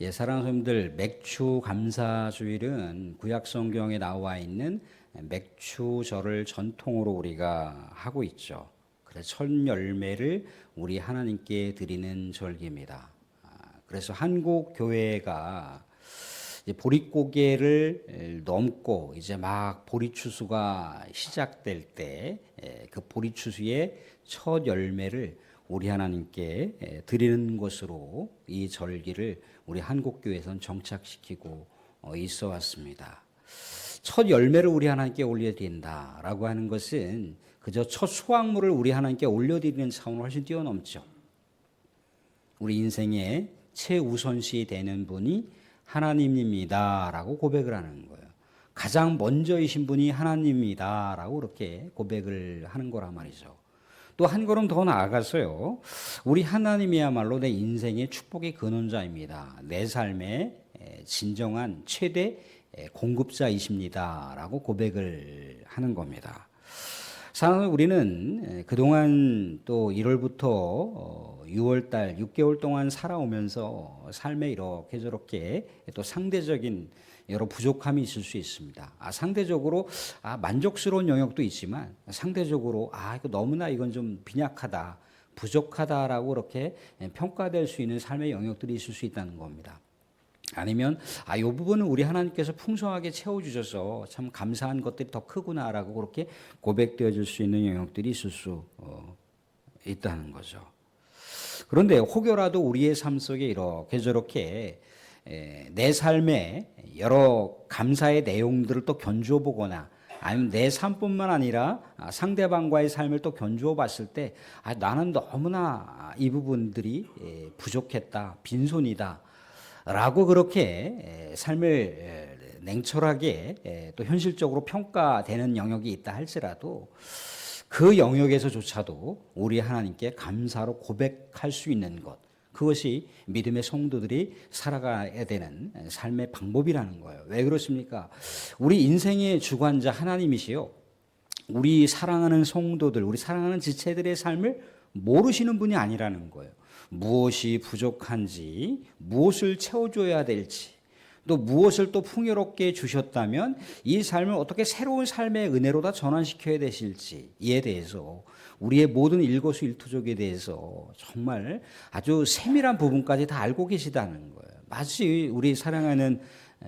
예, 사랑하는 성도님들, 맥추 감사주일은 구약 성경에 나와 있는 맥추절을 전통으로 우리가 하고 있죠. 그래서 첫 열매를 우리 하나님께 드리는 절기입니다. 그래서 한국 교회가 이제 보릿고개를 넘고 이제 막 보리추수가 시작될 때 그 보리추수의 첫 열매를 우리 하나님께 드리는 것으로 이 절기를 우리 한국교회에서는 정착시키고 있어 왔습니다. 첫 열매를 우리 하나님께 올려드린다라고 하는 것은 그저 첫 수확물을 우리 하나님께 올려드리는 차원을 훨씬 뛰어넘죠. 우리 인생의 최우선시 되는 분이 하나님입니다라고 고백을 하는 거예요. 가장 먼저이신 분이 하나님입니다라고 그렇게 고백을 하는 거란 말이죠. 또 한 걸음 더 나아가서요. 우리 하나님이야말로 내 인생의 축복의 근원자입니다. 내 삶의 진정한 최대 공급자이십니다라고 고백을 하는 겁니다. 사랑하는 우리는 그동안 또 1월부터 6월달 6개월 동안 살아오면서 삶에 이렇게 저렇게 또 상대적인 여러 부족함이 있을 수 있습니다. 상대적으로 만족스러운 영역도 있지만 상대적으로 이거 너무나 이건 좀 빈약하다, 부족하다라고 그렇게 평가될 수 있는 삶의 영역들이 있을 수 있다는 겁니다. 아니면 이 부분은 우리 하나님께서 풍성하게 채워주셔서 참 감사한 것들이 더 크구나라고 그렇게 고백되어질 수 있는 영역들이 있을 수 있다는 거죠. 그런데 혹여라도 우리의 삶 속에 이렇게 저렇게 내 삶에 여러 감사의 내용들을 또 견주어 보거나 아니면 내 삶뿐만 아니라 상대방과의 삶을 또 견주어 봤을 때 나는 너무나 이 부분들이 부족했다, 빈손이다 라고 그렇게 삶을 냉철하게 또 현실적으로 평가되는 영역이 있다 할지라도 그 영역에서조차도 우리 하나님께 감사로 고백할 수 있는 것, 그것이 믿음의 성도들이 살아가야 되는 삶의 방법이라는 거예요. 왜 그렇습니까? 우리 인생의 주관자 하나님이시요, 우리 사랑하는 성도들, 우리 사랑하는 지체들의 삶을 모르시는 분이 아니라는 거예요. 무엇이 부족한지, 무엇을 채워줘야 될지, 또 무엇을 또 풍요롭게 주셨다면 이 삶을 어떻게 새로운 삶의 은혜로 다 전환시켜야 되실지, 이에 대해서 우리의 모든 일거수일투족에 대해서 정말 아주 세밀한 부분까지 다 알고 계시다는 거예요. 마치 우리 사랑하는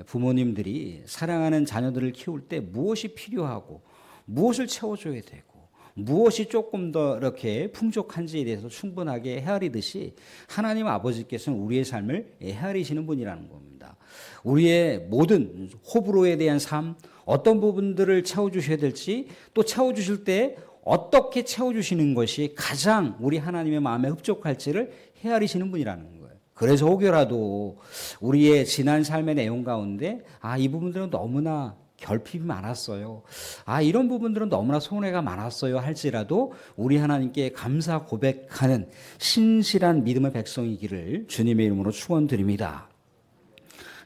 부모님들이 사랑하는 자녀들을 키울 때 무엇이 필요하고 무엇을 채워줘야 되고 무엇이 조금 더 이렇게 풍족한지에 대해서 충분하게 헤아리듯이 하나님 아버지께서는 우리의 삶을 헤아리시는 분이라는 겁니다. 우리의 모든 호불호에 대한 삶, 어떤 부분들을 채워주셔야 될지, 또 채워주실 때 어떻게 채워주시는 것이 가장 우리 하나님의 마음에 흡족할지를 헤아리시는 분이라는 거예요. 그래서 혹여라도 우리의 지난 삶의 내용 가운데 이 부분들은 너무나 결핍이 많았어요, 이런 부분들은 너무나 손해가 많았어요 할지라도 우리 하나님께 감사 고백하는 신실한 믿음의 백성이기를 주님의 이름으로 축원드립니다.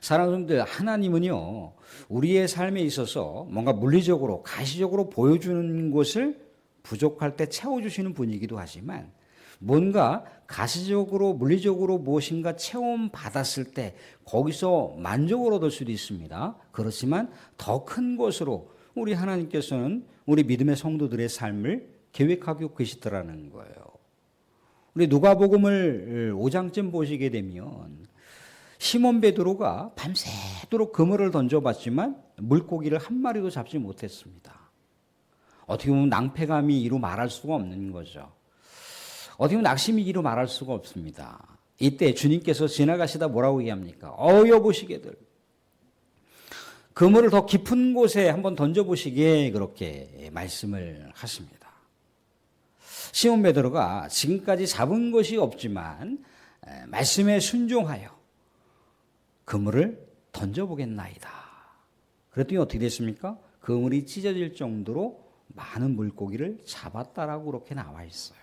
사랑하는 분들, 하나님은요 우리의 삶에 있어서 뭔가 물리적으로 가시적으로 보여주는 것을 부족할 때 채워주시는 분이기도 하지만 뭔가 가시적으로 물리적으로 무엇인가 체험 받았을 때 거기서 만족을 얻을 수도 있습니다. 그렇지만 더 큰 것으로 우리 하나님께서는 우리 믿음의 성도들의 삶을 계획하고 계시더라는 거예요. 우리 누가복음을 5장쯤 보시게 되면 시몬 베드로가 밤새도록 그물을 던져봤지만 물고기를 한 마리도 잡지 못했습니다. 어떻게 보면 낭패감이 이루 말할 수가 없는 거죠. 어떻게 보면 낙심이 이루 말할 수가 없습니다. 이때 주님께서 지나가시다 뭐라고 얘기합니까? 여보시게들, 그물을 더 깊은 곳에 한번 던져보시게 그렇게 말씀을 하십니다. 시몬 베드로가 지금까지 잡은 것이 없지만 말씀에 순종하여 그물을 던져보겠나이다. 그랬더니 어떻게 됐습니까? 그물이 찢어질 정도로 많은 물고기를 잡았다라고 그렇게 나와 있어요.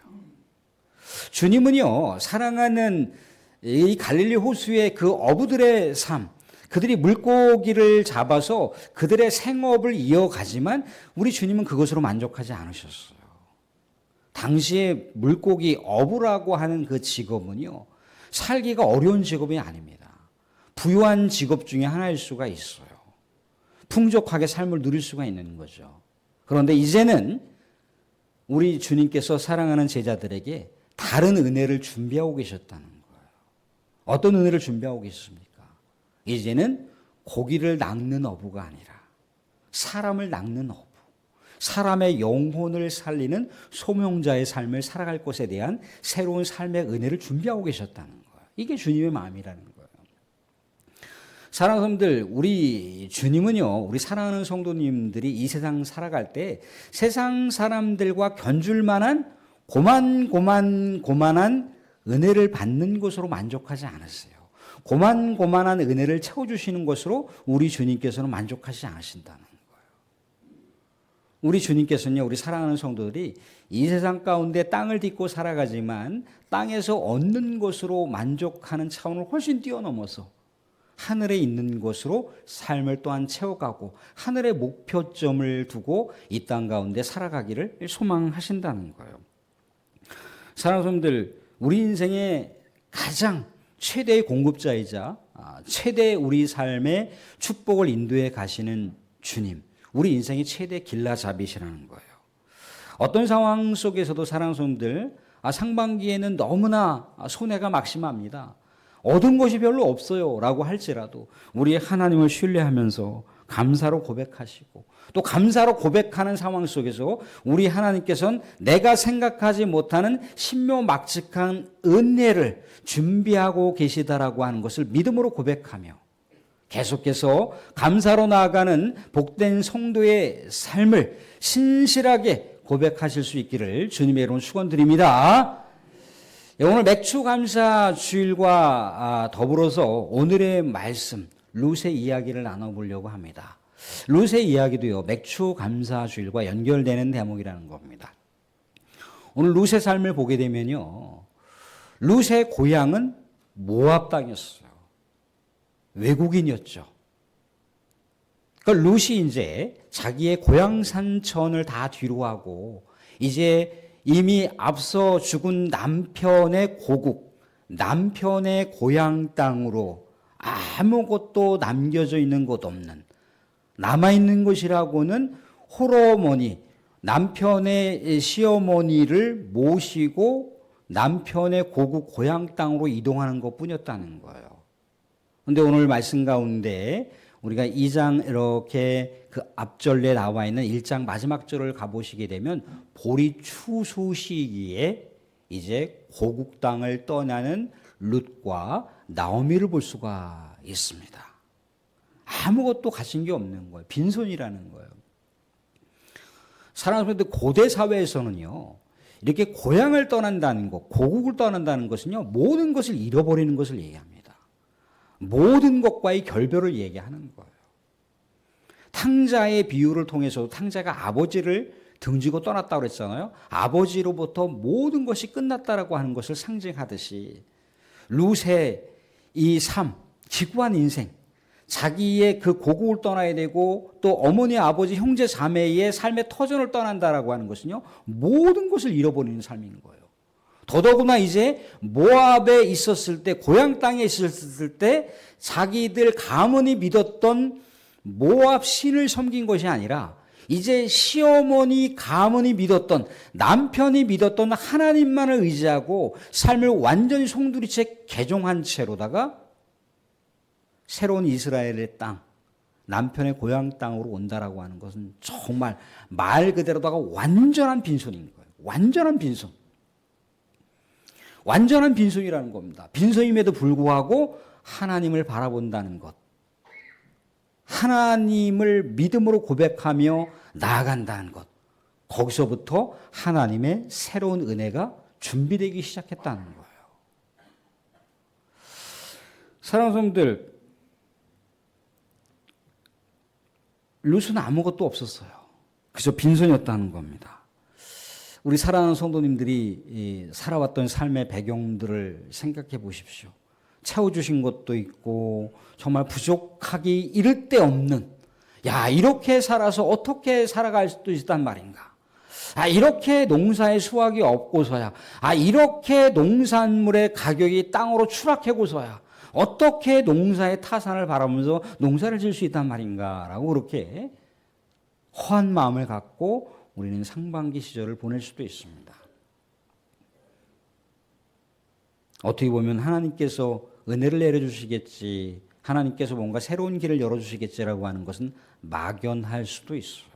주님은요 사랑하는 이 갈릴리 호수의 그 어부들의 삶, 그들이 물고기를 잡아서 그들의 생업을 이어가지만 우리 주님은 그것으로 만족하지 않으셨어요. 당시에 물고기 어부라고 하는 그 직업은요 살기가 어려운 직업이 아닙니다. 부유한 직업 중에 하나일 수가 있어요. 풍족하게 삶을 누릴 수가 있는 거죠. 그런데 이제는 우리 주님께서 사랑하는 제자들에게 다른 은혜를 준비하고 계셨다는 거예요. 어떤 은혜를 준비하고 계십니까? 이제는 고기를 낚는 어부가 아니라 사람을 낚는 어부, 사람의 영혼을 살리는 소명자의 삶을 살아갈 것에 대한 새로운 삶의 은혜를 준비하고 계셨다는 거예요. 이게 주님의 마음이라는 거예요. 사랑하는 성도들, 우리 주님은요, 우리 사랑하는 성도님들이 이 세상 살아갈 때 세상 사람들과 견줄 만한 고만한 은혜를 받는 것으로 만족하지 않았어요. 고만한 은혜를 채워주시는 것으로 우리 주님께서는 만족하지 않으신다는 거예요. 우리 주님께서는요, 우리 사랑하는 성도들이 이 세상 가운데 땅을 딛고 살아가지만 땅에서 얻는 것으로 만족하는 차원을 훨씬 뛰어넘어서 하늘에 있는 것으로 삶을 또한 채워가고 하늘의 목표점을 두고 이 땅 가운데 살아가기를 소망하신다는 거예요. 사랑하는 성도들, 우리 인생의 가장 최대의 공급자이자 최대 우리 삶의 축복을 인도해 가시는 주님, 우리 인생의 최대 길라잡이시라는 거예요. 어떤 상황 속에서도 사랑하는 성도들, 상반기에는 너무나 손해가 막심합니다. 얻은 것이 별로 없어요 라고 할지라도 우리 하나님을 신뢰하면서 감사로 고백하시고 또 감사로 고백하는 상황 속에서 우리 하나님께서는 내가 생각하지 못하는 신묘막측한 은혜를 준비하고 계시다라고 하는 것을 믿음으로 고백하며 계속해서 감사로 나아가는 복된 성도의 삶을 신실하게 고백하실 수 있기를 주님의 이름으로 축원드립니다. 오늘 맥주 감사 주일과 더불어서 오늘의 말씀 룻의 이야기를 나눠보려고 합니다. 룻의 이야기도요, 맥주 감사 주일과 연결되는 대목이라는 겁니다. 오늘 룻의 삶을 보게 되면요, 룻의 고향은 모압 땅이었어요. 외국인이었죠. 그러니까 룻이 이제 자기의 고향 산천을 다 뒤로하고 이제 이미 앞서 죽은 남편의 고국, 남편의 고향 땅으로 아무것도 남겨져 있는 것 없는, 남아있는 것이라고는 홀어머니, 남편의 시어머니를 모시고 남편의 고국 고향 땅으로 이동하는 것 뿐이었다는 거예요. 그런데 오늘 말씀 가운데 우리가 2장 이렇게 그 앞절에 나와 있는 1장 마지막 절을 가보시게 되면 보리 추수 시기에 이제 고국 땅을 떠나는 룻과 나오미를 볼 수가 있습니다. 아무것도 가진 게 없는 거예요. 빈손이라는 거예요. 사랑하는 분들, 고대 사회에서는요, 이렇게 고향을 떠난다는 것, 고국을 떠난다는 것은요, 모든 것을 잃어버리는 것을 얘기합니다. 모든 것과의 결별을 얘기하는 거예요. 탕자의 비유를 통해서 탕자가 아버지를 등지고 떠났다고 그랬잖아요. 아버지로부터 모든 것이 끝났다라고 하는 것을 상징하듯이 룻의 이 삶, 지구한 인생, 자기의 그 고국을 떠나야 되고 또 어머니, 아버지, 형제, 자매의 삶의 터전을 떠난다라고 하는 것은요, 모든 것을 잃어버리는 삶인 거예요. 더더구나 이제 모압에 있었을 때, 고향 땅에 있었을 때 자기들 가문이 믿었던 모압 신을 섬긴 것이 아니라 이제 시어머니, 가문이 믿었던, 남편이 믿었던 하나님만을 의지하고 삶을 완전히 송두리째 개종한 채로다가 새로운 이스라엘의 땅, 남편의 고향 땅으로 온다라고 하는 것은 정말 말 그대로다가 완전한 빈손인 거예요. 완전한 빈손. 완전한 빈손이라는 겁니다. 빈손임에도 불구하고 하나님을 바라본다는 것. 하나님을 믿음으로 고백하며 나아간다는 것. 거기서부터 하나님의 새로운 은혜가 준비되기 시작했다는 거예요. 사랑하는 성도들, 룻은 아무것도 없었어요. 그저 빈손이었다는 겁니다. 우리 사랑하는 성도님들이 살아왔던 삶의 배경들을 생각해 보십시오. 채워주신 것도 있고 정말 부족하기 이를 데 없는, 야, 이렇게 살아서 어떻게 살아갈 수도 있단 말인가. 이렇게 농사의 수확이 없고서야, 이렇게 농산물의 가격이 땅으로 추락하고서야 어떻게 농사의 타산을 바라보면서 농사를 지을 수 있단 말인가라고 그렇게 허한 마음을 갖고 우리는 상반기 시절을 보낼 수도 있습니다. 어떻게 보면 하나님께서 은혜를 내려주시겠지, 하나님께서 뭔가 새로운 길을 열어주시겠지라고 하는 것은 막연할 수도 있어요.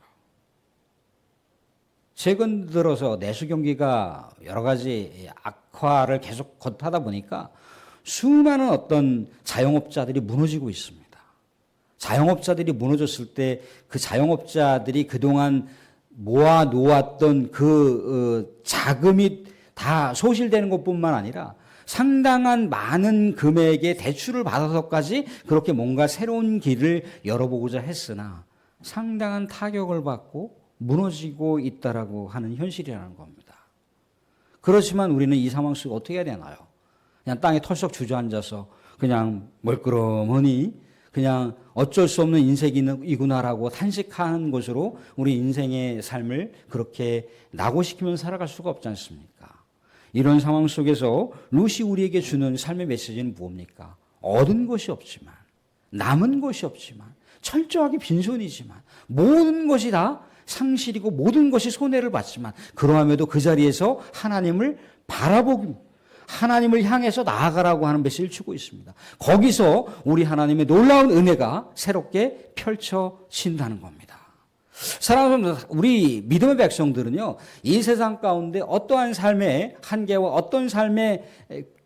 최근 들어서 내수 경기가 여러 가지 악화를 계속 거듭하다 보니까 수많은 어떤 자영업자들이 무너지고 있습니다. 자영업자들이 무너졌을 때 그 자영업자들이 그동안 모아 놓았던 그 자금이 다 소실되는 것뿐만 아니라 상당한 많은 금액의 대출을 받아서까지 그렇게 뭔가 새로운 길을 열어보고자 했으나 상당한 타격을 받고 무너지고 있다라고 하는 현실이라는 겁니다. 그렇지만 우리는 이 상황 속에 어떻게 해야 되나요? 그냥 땅에 털썩 주저앉아서 그냥 멀끄러머니 그냥 어쩔 수 없는 인생이구나라고 탄식하는 것으로 우리 인생의 삶을 그렇게 낙오시키면서 살아갈 수가 없지 않습니까? 이런 상황 속에서 룻이 우리에게 주는 삶의 메시지는 무엇입니까? 얻은 것이 없지만, 남은 것이 없지만, 철저하게 빈손이지만, 모든 것이 다 상실이고 모든 것이 손해를 봤지만, 그러함에도 그 자리에서 하나님을 바라보고 하나님을 향해서 나아가라고 하는 메시지를 주고 있습니다. 거기서 우리 하나님의 놀라운 은혜가 새롭게 펼쳐진다는 겁니다. 사랑하는 우리 믿음의 백성들은요, 이 세상 가운데 어떠한 삶의 한계와 어떤 삶의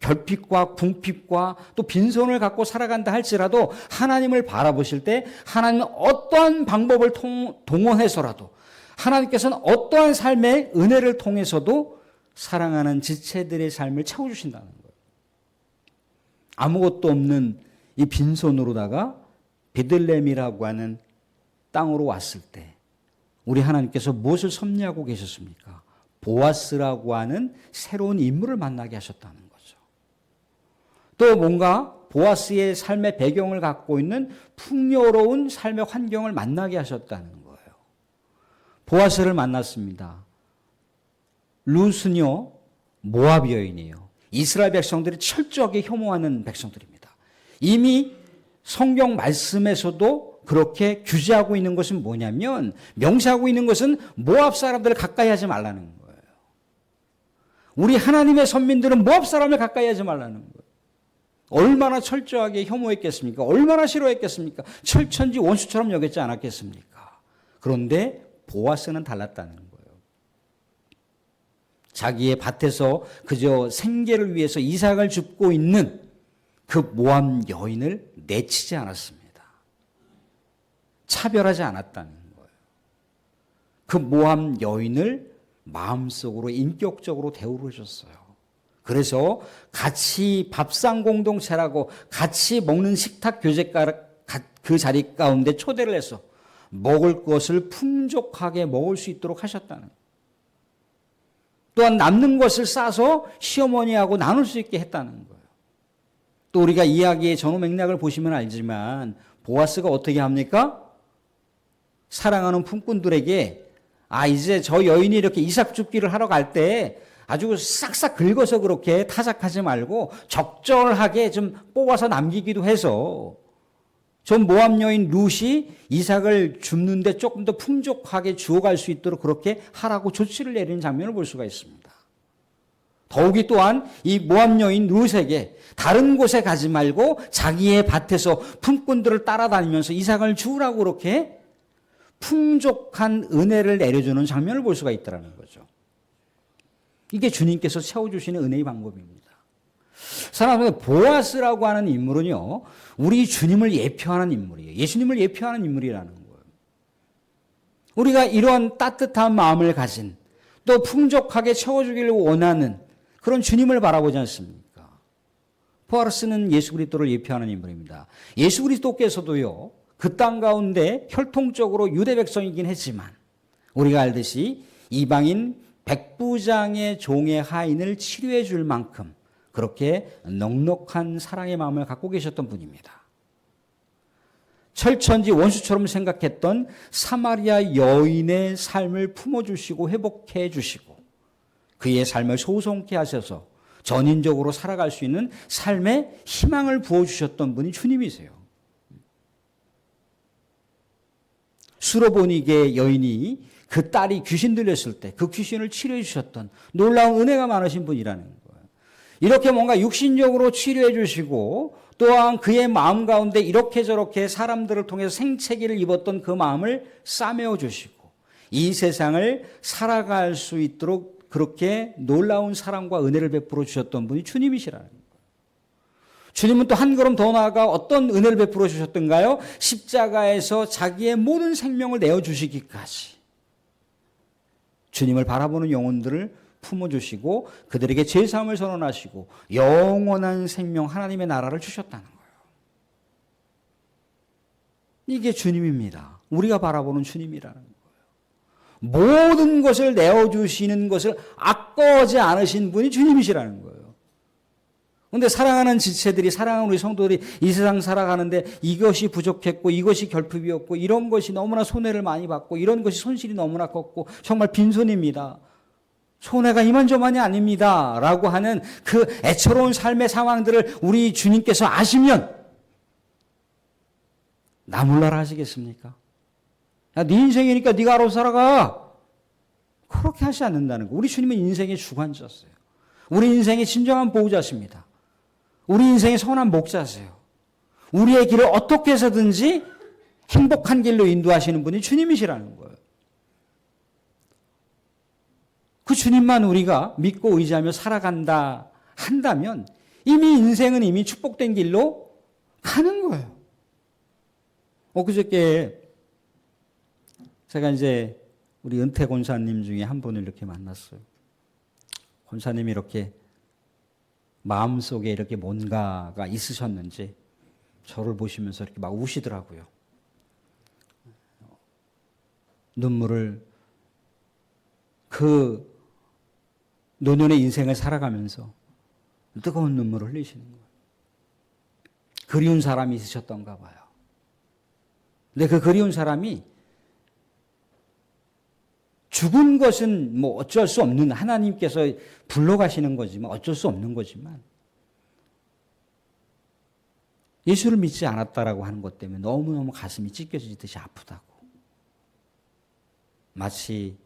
결핍과 궁핍과 또 빈손을 갖고 살아간다 할지라도 하나님을 바라보실 때 하나님은 어떠한 방법을 동원해서라도 하나님께서는 어떠한 삶의 은혜를 통해서도 사랑하는 지체들의 삶을 채워주신다는 거예요. 아무것도 없는 이 빈손으로다가 베들레헴이라고 하는 땅으로 왔을 때 우리 하나님께서 무엇을 섭리하고 계셨습니까? 보아스라고 하는 새로운 인물을 만나게 하셨다는 거죠. 또 뭔가 보아스의 삶의 배경을 갖고 있는 풍요로운 삶의 환경을 만나게 하셨다는 거예요. 보아스를 만났습니다. 룻은요, 모압 여인이에요. 이스라엘 백성들이 철저하게 혐오하는 백성들입니다. 이미 성경 말씀에서도 그렇게 규제하고 있는 것은 뭐냐면, 명시하고 있는 것은 모압 사람들을 가까이 하지 말라는 거예요. 우리 하나님의 선민들은 모압 사람을 가까이 하지 말라는 거예요. 얼마나 철저하게 혐오했겠습니까? 얼마나 싫어했겠습니까? 철천지 원수처럼 여겼지 않았겠습니까? 그런데 보아스는 달랐다는 거예요. 자기의 밭에서 그저 생계를 위해서 이삭을 줍고 있는 그 모압 여인을 내치지 않았습니다. 차별하지 않았다는 거예요. 그 모압 여인을 마음속으로 인격적으로 대우를 해줬어요. 그래서 같이 밥상 공동체라고 같이 먹는 식탁 교제가 그 자리 가운데 초대를 해서 먹을 것을 풍족하게 먹을 수 있도록 하셨다는 거예요. 또한 남는 것을 싸서 시어머니하고 나눌 수 있게 했다는 거예요. 또 우리가 이야기의 전후 맥락을 보시면 알지만 보아스가 어떻게 합니까? 사랑하는 품꾼들에게 이제 저 여인이 이렇게 이삭 줍기를 하러 갈 때 아주 싹싹 긁어서 그렇게 타작하지 말고 적절하게 좀 뽑아서 남기기도 해서 전 모압 여인 룻이 이삭을 줍는데 조금 더 풍족하게 주어갈 수 있도록 그렇게 하라고 조치를 내리는 장면을 볼 수가 있습니다. 더욱이 또한 이 모압 여인 룻에게 다른 곳에 가지 말고 자기의 밭에서 품꾼들을 따라다니면서 이삭을 주우라고 그렇게 풍족한 은혜를 내려주는 장면을 볼 수가 있다는 거죠. 이게 주님께서 채워주시는 은혜의 방법입니다. 사랑하는 보아스라고 하는 인물은요, 우리 주님을 예표하는 인물이에요. 예수님을 예표하는 인물이라는 거예요. 우리가 이런 따뜻한 마음을 가진 또 풍족하게 채워주기를 원하는 그런 주님을 바라보지 않습니까? 보아스는 예수 그리스도를 예표하는 인물입니다. 예수 그리스도께서도요, 그 땅 가운데 혈통적으로 유대 백성이긴 했지만 우리가 알듯이 이방인 백부장의 종의 하인을 치료해 줄 만큼 그렇게 넉넉한 사랑의 마음을 갖고 계셨던 분입니다. 철천지 원수처럼 생각했던 사마리아 여인의 삶을 품어주시고 회복해 주시고 그의 삶을 소송케 하셔서 전인적으로 살아갈 수 있는 삶의 희망을 부어주셨던 분이 주님이세요. 수로보니게 여인이 그 딸이 귀신 들렸을 때 그 귀신을 치료해 주셨던 놀라운 은혜가 많으신 분이라는 거예요. 이렇게 뭔가 육신적으로 치료해 주시고 또한 그의 마음 가운데 이렇게 저렇게 사람들을 통해서 생채기를 입었던 그 마음을 싸매어 주시고 이 세상을 살아갈 수 있도록 그렇게 놀라운 사랑과 은혜를 베풀어 주셨던 분이 주님이시라는 거예요. 주님은 또 한 걸음 더 나아가 어떤 은혜를 베풀어 주셨던가요? 십자가에서 자기의 모든 생명을 내어주시기까지 주님을 바라보는 영혼들을 품어주시고 그들에게 죄사함을 선언하시고 영원한 생명 하나님의 나라를 주셨다는 거예요. 이게 주님입니다. 우리가 바라보는 주님이라는 거예요. 모든 것을 내어주시는 것을 아까워하지 않으신 분이 주님이시라는 거예요. 그런데 사랑하는 지체들이, 사랑하는 우리 성도들이 이 세상 살아가는데 이것이 부족했고 이것이 결핍이었고 이런 것이 너무나 손해를 많이 받고 이런 것이 손실이 너무나 컸고 정말 빈손입니다. 손해가 이만저만이 아닙니다. 라고 하는 그 애처로운 삶의 상황들을 우리 주님께서 아시면 나 몰라라 하시겠습니까? 야, 네 인생이니까 네가 알아서 살아가. 그렇게 하지 않는다는 거. 우리 주님은 인생의 주관자세요. 우리 인생의 진정한 보호자십니다. 우리 인생의 선한 목자세요. 우리의 길을 어떻게 해서든지 행복한 길로 인도하시는 분이 주님이시라는 거예요. 그 주님만 우리가 믿고 의지하며 살아간다 한다면 이미 인생은 이미 축복된 길로 가는 거예요. 엊그저께 제가 이제 우리 은퇴 권사님 중에 한 분을 이렇게 만났어요. 권사님이 이렇게 마음속에 이렇게 뭔가가 있으셨는지 저를 보시면서 이렇게 막 우시더라고요. 눈물을 그 노년의 인생을 살아가면서 뜨거운 눈물을 흘리시는 거예요. 그리운 사람이 있으셨던가 봐요. 근데 그 그리운 사람이 죽은 것은 뭐 어쩔 수 없는 하나님께서 불러가시는 거지만 어쩔 수 없는 거지만 예수를 믿지 않았다라고 하는 것 때문에 너무너무 가슴이 찢겨지듯이 아프다고. 마치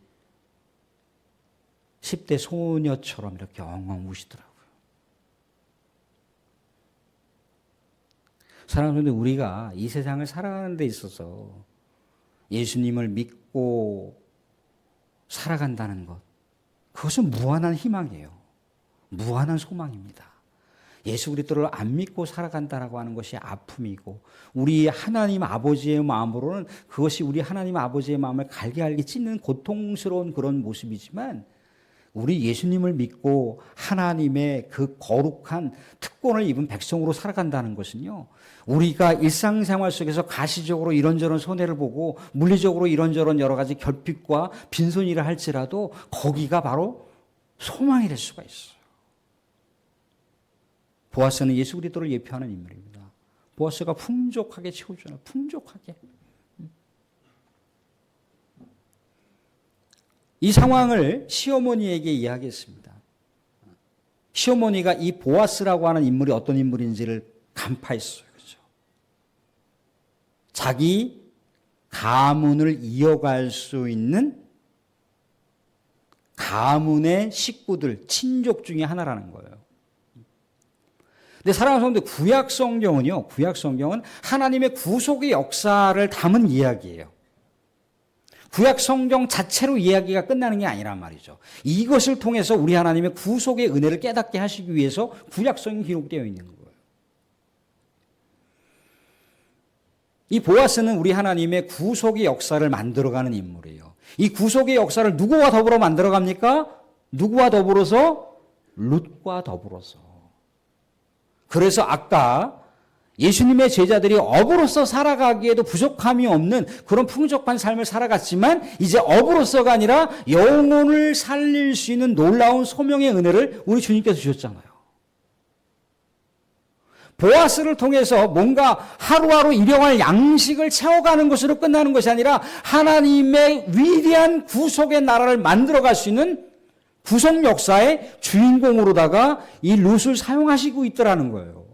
10대 소녀처럼 이렇게 엉엉 우시더라고요. 사랑하는 분들, 우리가 이 세상을 살아가는 데 있어서 예수님을 믿고 살아간다는 것, 그것은 무한한 희망이에요. 무한한 소망입니다. 예수 그리스도를 안 믿고 살아간다라고 하는 것이 아픔이고 우리 하나님 아버지의 마음으로는 그것이 우리 하나님 아버지의 마음을 갈기갈기 찢는 고통스러운 그런 모습이지만 우리 예수님을 믿고 하나님의 그 거룩한 특권을 입은 백성으로 살아간다는 것은요, 우리가 일상생활 속에서 가시적으로 이런저런 손해를 보고 물리적으로 이런저런 여러 가지 결핍과 빈손이라 할지라도 거기가 바로 소망이 될 수가 있어요. 보아스는 예수 그리스도를 예표하는 인물입니다. 보아스가 풍족하게 채워주는, 풍족하게. 이 상황을 시어머니에게 이야기했습니다. 시어머니가 이 보아스라고 하는 인물이 어떤 인물인지를 간파했어요. 그렇죠? 자기 가문을 이어갈 수 있는 가문의 식구들, 친족 중에 하나라는 거예요. 근데 사랑하는 성도들, 구약 성경은 하나님의 구속의 역사를 담은 이야기예요. 구약 성경 자체로 이야기가 끝나는 게 아니란 말이죠. 이것을 통해서 우리 하나님의 구속의 은혜를 깨닫게 하시기 위해서 구약 성경이 기록되어 있는 거예요. 이 보아스는 우리 하나님의 구속의 역사를 만들어가는 인물이에요. 이 구속의 역사를 누구와 더불어 만들어갑니까? 누구와 더불어서? 룻과 더불어서. 그래서 아까 예수님의 제자들이 업으로서 살아가기에도 부족함이 없는 그런 풍족한 삶을 살아갔지만 이제 업으로서가 아니라 영혼을 살릴 수 있는 놀라운 소명의 은혜를 우리 주님께서 주셨잖아요. 보아스를 통해서 뭔가 하루하루 일용할 양식을 채워가는 것으로 끝나는 것이 아니라 하나님의 위대한 구속의 나라를 만들어갈 수 있는 구속 역사의 주인공으로다가 이 룻을 사용하시고 있더라는 거예요.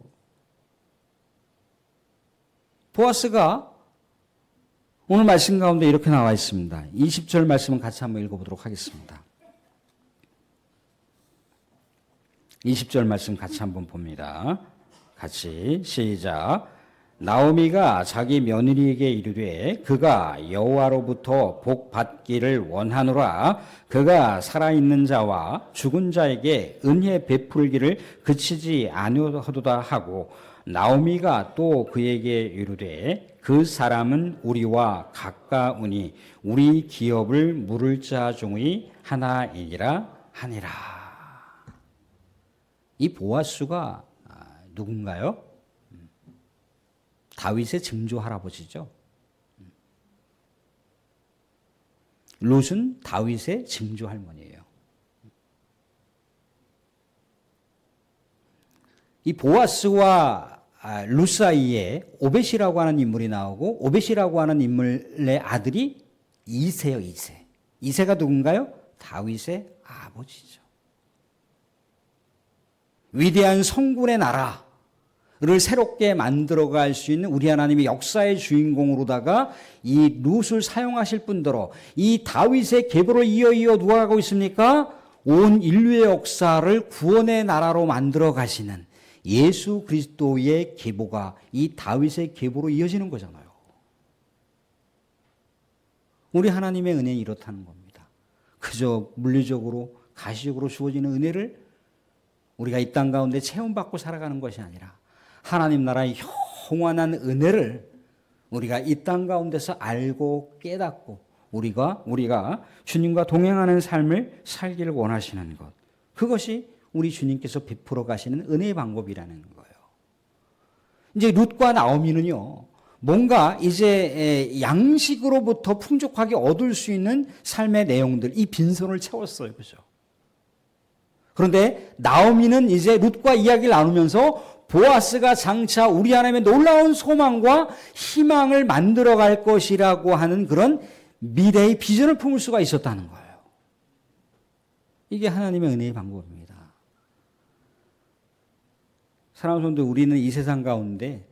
보아스가 오늘 말씀 가운데 이렇게 나와 있습니다. 20절 말씀은 같이 한번 읽어보도록 하겠습니다. 20절 말씀 같이 한번 봅니다. 같이 시작. 나오미가 자기 며느리에게 이르되 그가 여호와로부터 복 받기를 원하노라. 그가 살아있는 자와 죽은 자에게 은혜 베풀기를 그치지 아니하도다 하고, 나오미가 또 그에게 이르되 그 사람은 우리와 가까우니 우리 기업을 물을 자 중의 하나이니라 하니라. 이 보아스가 누군가요? 다윗의 증조 할아버지죠. 룻은 다윗의 증조 할머니예요. 이 보아스와 룻 사이에 오벳이라고 하는 인물이 나오고, 오벳이라고 하는 인물의 아들이 이새요, 이새. 이새가 누군가요? 다윗의 아버지죠. 위대한 성군의 나라를 새롭게 만들어갈 수 있는 우리 하나님의 역사의 주인공으로다가 이 룻을 사용하실 뿐더러 이 다윗의 계보를 이어 누가 가고 있습니까? 온 인류의 역사를 구원의 나라로 만들어 가시는 예수 그리스도의 계보가 이 다윗의 계보로 이어지는 거잖아요. 우리 하나님의 은혜는 이렇다는 겁니다. 그저 물리적으로 가시적으로 주어지는 은혜를 우리가 이 땅 가운데 체험받고 살아가는 것이 아니라 하나님 나라의 영원한 은혜를 우리가 이 땅 가운데서 알고 깨닫고 우리가 주님과 동행하는 삶을 살기를 원하시는 것, 그것이 우리 주님께서 베풀어 가시는 은혜의 방법이라는 거예요. 이제 룻과 나오미는요, 뭔가 이제 양식으로부터 풍족하게 얻을 수 있는 삶의 내용들, 이 빈손을 채웠어요. 그죠? 그런데 나오미는 이제 룻과 이야기를 나누면서 보아스가 장차 우리 하나님의 놀라운 소망과 희망을 만들어갈 것이라고 하는 그런 미래의 비전을 품을 수가 있었다는 거예요. 이게 하나님의 은혜의 방법입니다. 사랑하는 성도, 우리는 이 세상 가운데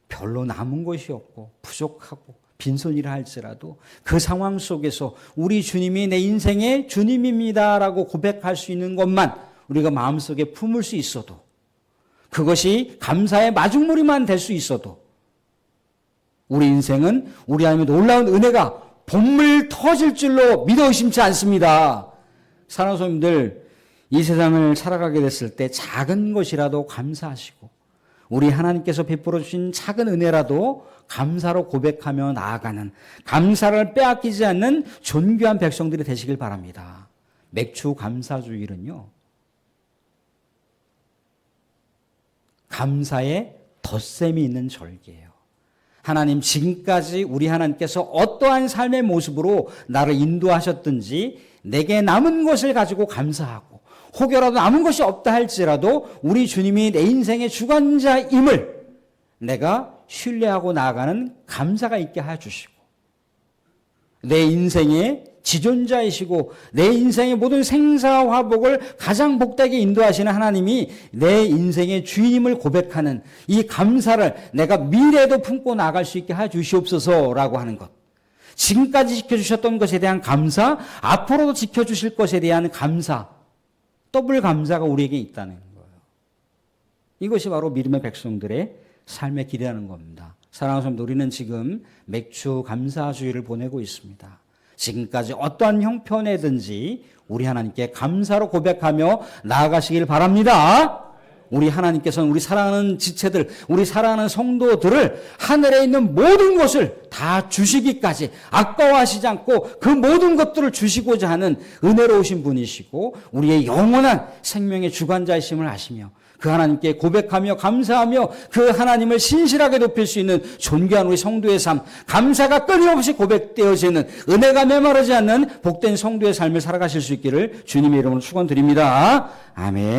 별로 남은 것이 없고 부족하고 빈손이라 할지라도 그 상황 속에서 우리 주님이 내 인생의 주님입니다라고 고백할 수 있는 것만 우리가 마음속에 품을 수 있어도, 그것이 감사의 마중물이만 될 수 있어도 우리 인생은 우리 하나님의 놀라운 은혜가 본물 터질 줄로 믿어 의심치 않습니다. 사랑하는 성도님들, 이 세상을 살아가게 됐을 때 작은 것이라도 감사하시고 우리 하나님께서 베풀어 주신 작은 은혜라도 감사로 고백하며 나아가는, 감사를 빼앗기지 않는 존귀한 백성들이 되시길 바랍니다. 맥주 감사주일은요, 감사의 덧셈이 있는 절기예요. 하나님, 지금까지 우리 하나님께서 어떠한 삶의 모습으로 나를 인도하셨든지 내게 남은 것을 가지고 감사하고, 혹여라도 남은 것이 없다 할지라도 우리 주님이 내 인생의 주관자임을 내가 신뢰하고 나아가는 감사가 있게 해주시고, 내 인생의 지존자이시고 내 인생의 모든 생사화복을 가장 복되게 인도하시는 하나님이 내 인생의 주인임을 고백하는 이 감사를 내가 미래에도 품고 나아갈 수 있게 해주시옵소서라고 하는 것, 지금까지 지켜주셨던 것에 대한 감사, 앞으로도 지켜주실 것에 대한 감사, 더블 감사가 우리에게 있다는 거예요. 이것이 바로 믿음의 백성들의 삶의 길이라는 겁니다. 사랑하는 성도, 우리는 지금 맥주 감사주의를 보내고 있습니다. 지금까지 어떠한 형편이든지 우리 하나님께 감사로 고백하며 나아가시길 바랍니다. 우리 하나님께서는 우리 사랑하는 지체들, 우리 사랑하는 성도들을 하늘에 있는 모든 것을 다 주시기까지 아까워하시지 않고 그 모든 것들을 주시고자 하는 은혜로우신 분이시고 우리의 영원한 생명의 주관자이심을 아시며 그 하나님께 고백하며 감사하며 그 하나님을 신실하게 높일 수 있는 존귀한 우리 성도의 삶, 감사가 끊임없이 고백되어지는, 은혜가 메마르지 않는 복된 성도의 삶을 살아가실 수 있기를 주님의 이름으로 축원드립니다. 아멘.